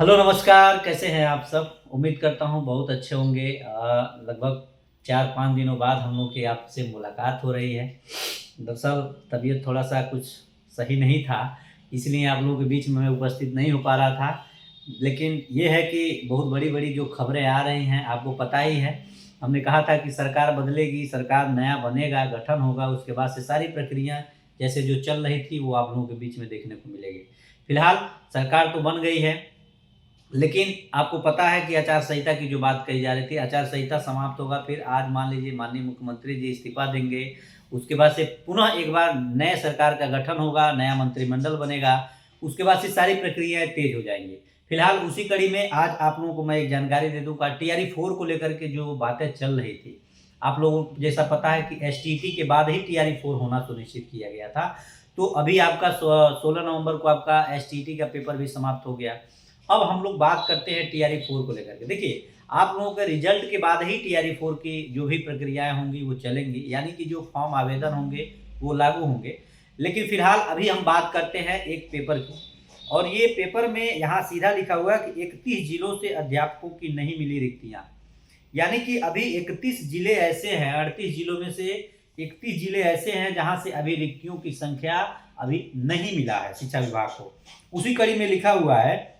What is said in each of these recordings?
Hello नमस्कार, कैसे हैं आप सब? उम्मीद करता हूँ बहुत अच्छे होंगे। लगभग 4-5 दिनों बाद हम लोग की आपसे मुलाकात हो रही है। दरअसल तबीयत थोड़ा-सा कुछ सही नहीं था, इसलिए आप लोगों के बीच में मैं उपस्थित नहीं हो पा रहा था। लेकिन ये है कि बहुत बड़ी-बड़ी जो खबरें आ रही हैं, आपको पता ही है। हमने कहा था कि सरकार बदलेगी, सरकार नया बनेगा, गठन होगा, उसके बाद से सारी प्रक्रिया जैसे जो चल रही थी, वो आप लोगों के बीच में देखने को मिलेगी। फिलहाल सरकार तो बन गई है, लेकिन आपको पता है कि आचार संहिता की जो बात कही जा रही थी, आचार संहिता समाप्त होगा, फिर आज मान लीजिए माननीय मुख्यमंत्री जी इस्तीफा देंगे, उसके बाद से पुनः एक बार नए सरकार का गठन होगा, नया मंत्रिमंडल बनेगा, उसके बाद से सारी प्रक्रियाएँ तेज़ हो जाएँगी। फिलहाल उसी कड़ी में आज आप लोगों को मैं एक जानकारी दे दूँ का टीआरई 4 को लेकर के जो बातें चल रही थी, आप लोगों को जैसा पता है कि एसटीईटी के बाद ही टीआरई 4 होना सुनिश्चित किया गया था। तो अभी आपका 16 नवंबर को आपका एसटीईटी का पेपर भी समाप्त हो गया। अब हम लोग बात करते हैं टीआरई 4 को लेकर के। देखिए, आप लोगों के रिजल्ट के बाद ही टीआरई 4 की जो भी प्रक्रियाएँ होंगी वो चलेंगी, यानी कि जो फॉर्म आवेदन होंगे वो लागू होंगे। लेकिन फिलहाल अभी हम बात करते हैं एक पेपर की, और ये पेपर में यहाँ सीधा लिखा हुआ है कि 31 जिलों से अध्यापकों की नहीं मिली रिक्तियाँ। यानी कि अभी 31 जिले ऐसे हैं, 38 जिलों में से 31 जिले ऐसे हैं जहाँ से अभी रिक्तियों की संख्या अभी नहीं मिला है शिक्षा विभाग को। उसी कड़ी में लिखा हुआ है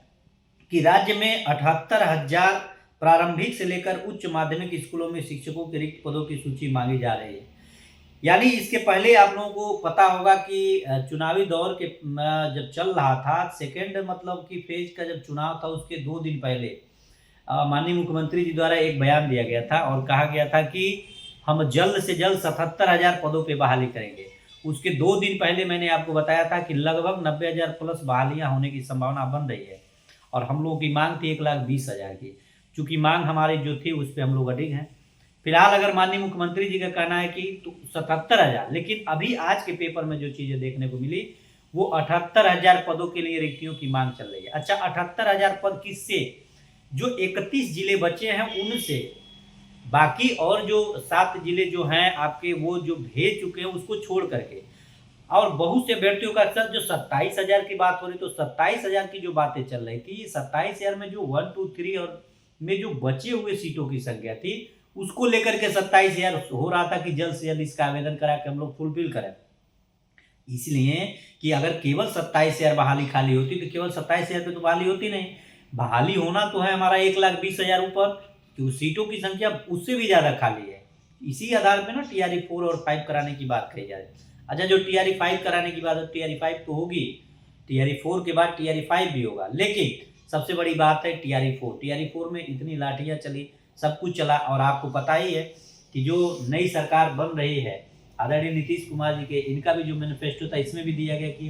कि राज्य में 78,000 प्रारंभिक से लेकर उच्च माध्यमिक स्कूलों में शिक्षकों के रिक्त पदों की सूची मांगी जा रही है। यानी इसके पहले आप लोगों को पता होगा कि चुनावी दौर के जब चल रहा था, सेकेंड मतलब कि फेज का जब चुनाव था उसके 2 दिन पहले माननीय मुख्यमंत्री जी द्वारा एक बयान दिया गया था और कहा गया था कि हम जल्द से जल्द 77,000 पदों पे बहाली करेंगे। उसके 2 दिन पहले मैंने आपको बताया था कि लगभग 90,000 प्लस बहालियाँ होने की संभावना बन रही है। और हम लोगों की मांग थी 1,20,000 की। चूँकि मांग हमारी जो थी उस पे हम लोग अडिग हैं। फिलहाल अगर माननीय मुख्यमंत्री जी का कहना है कि तो 77,000, लेकिन अभी आज के पेपर में जो चीज़ें देखने को मिली, वो 78,000 पदों के लिए रिक्तियों की मांग चल रही है। अच्छा, 78,000 पद किससे? जो 31 जिले बचे हैं उनसे। बाकी और जो 7 जिले जो हैं आपके, वो जो भेज चुके हैं उसको छोड़ करके। और बहुत से अभ्यर्थियों का सर जो 27,000 की बात हो रही, तो 27,000 की जो बातें चल रही थी, 27,000 में जो 1, 2, 3 और में जो बचे हुए सीटों की संख्या थी, उसको लेकर के 27,000 हो रहा था कि जल्द से जल्द इसका आवेदन करा के हम लोग फुलफिल करें। इसलिए कि अगर केवल 27,000 बहाली खाली होती तो केवल 27,000 पे तो बहाली होती नहीं। बहाली होना तो है हमारा 1,20,000 ऊपर, कि सीटों की संख्या उससे भी ज़्यादा खाली है। इसी आधार पे ना टीआरई 4 और 5 कराने की बात कही जा रही है। अच्छा, जो टीआरई 5 कराने की बात है, टीआरई 5 तो होगी, टीआरई 4 के बाद टीआरई 5 भी होगा। लेकिन सबसे बड़ी बात है टीआरई 4। टीआरई 4 में इतनी लाठियाँ चली, सब कुछ चला, और आपको पता ही है कि जो नई सरकार बन रही है, आदरणीय नीतीश कुमार जी के, इनका भी जो मैनिफेस्टो था इसमें भी दिया गया कि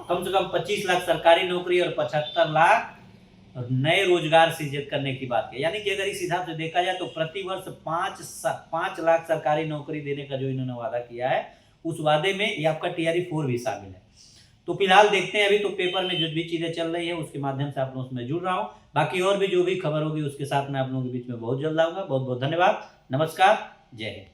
कम से कम 25 लाख सरकारी नौकरी और 75 लाख नए रोजगार सृजित करने की बात की। यानी कि अगर इस हिसाब से देखा जाए तो प्रति वर्ष 5 लाख सरकारी नौकरी देने का जो इन्होंने वादा किया है, उस वादे में ये आपका टीआरई 4 भी शामिल है। तो फिलहाल देखते हैं, अभी तो पेपर में जो भी चीजें चल रही है उसके माध्यम से आप लोगों से मैं जुड़ रहा हूँ। बाकी और भी जो भी खबर होगी उसके साथ मैं आप लोगों के बीच में बहुत जल्द आऊंगा। बहुत बहुत धन्यवाद। नमस्कार। जय हिंद।